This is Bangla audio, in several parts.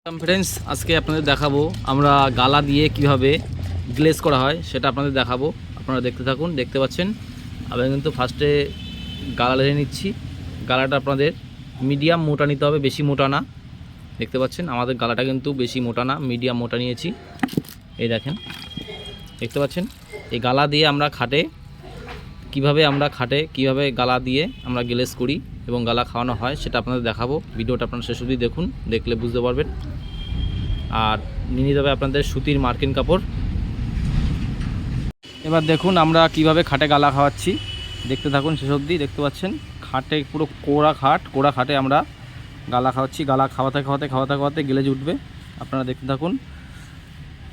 ফ্রেন্ডস, আজকে আপনাদের দেখাবো আমরা গালা দিয়ে কিভাবে গ্লেজ করা হয় সেটা আপনাদের দেখাবো। আপনারা দেখতে থাকুন। দেখতে পাচ্ছেন আমি কিন্তু ফার্স্টে গালা লেগে নিচ্ছি। গালাটা আপনাদের মিডিয়াম মোটা নিতে হবে, বেশি মোটা না। দেখতে পাচ্ছেন আমাদের গালাটা কিন্তু বেশি মোটা না, মিডিয়াম মোটা নিয়েছি। এই দেখেন, দেখতে পাচ্ছেন এই গালা দিয়ে আমরা খাটে কিভাবে গালা দিয়ে আমরা গ্লেজ করি এবং গালা খাওয়ানো হয় সেটা আপনাদের দেখাবো। ভিডিওটা আপনারা শেষ অবধি দেখুন, দেখলে বুঝতে পারবেন। আর নিয়ে নিতে হবে আপনাদের সুতির মার্কিন কাপড়। এবার দেখুন আমরা কিভাবে খাটে গালা খাওয়াচ্ছি, দেখতে থাকুন শেষ অবধি। দেখতে পাচ্ছেন খাটে পুরো কোড়া খাটে আমরা গালা খাওয়াচ্ছি। গালা খাওয়াতে গ্লেজ উঠবে। আপনারা দেখতে থাকুন।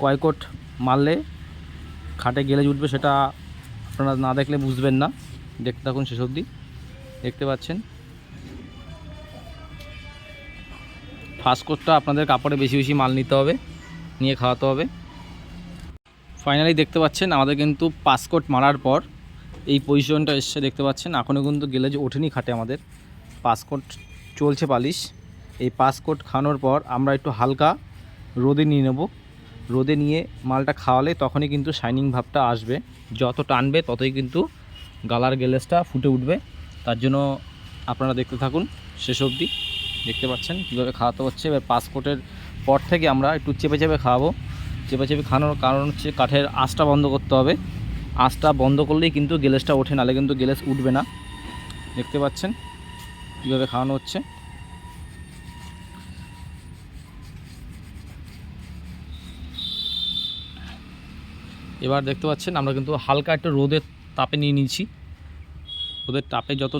কয় কোট মারলে খাটে গ্লেজ উঠবে সেটা আপনারা না দেখলে বুঝবেন না। দেখতে থাকুন শেষ অবধি। দেখতে পাচ্ছেন ফার্স্ট কোটটা আপনাদের কাপড়ে বেশি বেশি মাল নিতে হবে, নিয়ে খাওয়াতে হবে। ফাইনালি দেখতে পাচ্ছেন আমাদের কিন্তু 5 কোট মারার পর এই পজিশনটা এসছে। দেখতে পাচ্ছেন এখনও কিন্তু গ্লেজ ওঠেনি খাটে। আমাদের 5 কোট চলছে পালিশ। এই 5 কোট খাওয়ানোর পর আমরা একটু হালকা রোদে নিয়ে নেব। রোদে নিয়ে মালটা খাওয়ালে তখনই কিন্তু শাইনিং ভাবটা আসবে। যত টানবে ততই কিন্তু গালার গ্লেজটা ফুটে উঠবে। তার জন্য আপনারা দেখতে থাকুন শেষ অবধি। দেখতে পাচ্ছেন কীভাবে খাওয়াতে হচ্ছে। এবার 5 কোটের পর থেকে আমরা একটু চেপে চেপে খাওয়াবো। চেপে খাওয়ানোর কারণ হচ্ছে কাঠের আঁচটা বন্ধ করতে হবে। আঁচটা বন্ধ করলেই কিন্তু গ্লেজটা ওঠে, নাহলে কিন্তু গ্লেজ উঠবে না। দেখতে পাচ্ছেন কীভাবে খাওয়ানো হচ্ছে। এবার দেখতে পাচ্ছেন আমরা কিন্তু হালকা একটু রোদের তাপে নিয়ে নিয়েছি। রোদের তাপে যত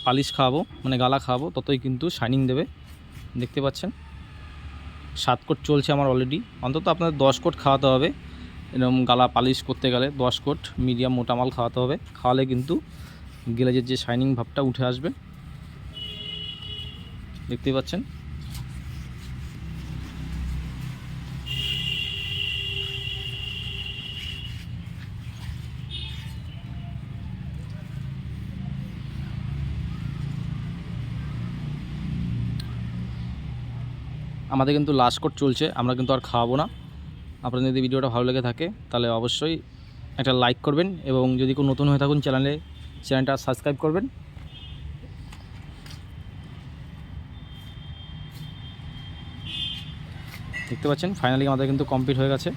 পালিশ খাওয়াবো, মানে গালা খাওয়াবো, ততই কিন্তু শাইনিং দেবে। দেখতে পাচ্ছেন 7 কোট চলছে আমার অলরেডি। অন্তত আপনাদের 10 কোট খাওয়াতে হবে। এরকম গালা পালিশ করতে গেলে 10 কোট মিডিয়াম মোটা মাল খাওয়াতে হবে। খাওয়ালে কিন্তু গ্লেজের যে শাইনিং ভাবটা উঠে আসবে। দেখতেই পাচ্ছেন। আমাদের কিন্তু লাস্ট কোট চলছে, আমরা কিন্তু আর খাওয়াবো না। আপনাদের যদি ভিডিওটা ভালো লেগে থাকে তাহলে অবশ্যই একটা লাইক করবেন এবং যদি কোনো নতুন হয়ে থাকুন চ্যানেলটা সাবস্ক্রাইব করবেন। দেখতে পাচ্ছেন ফাইনালি আমাদের কিন্তু কমপ্লিট হয়ে গেছে।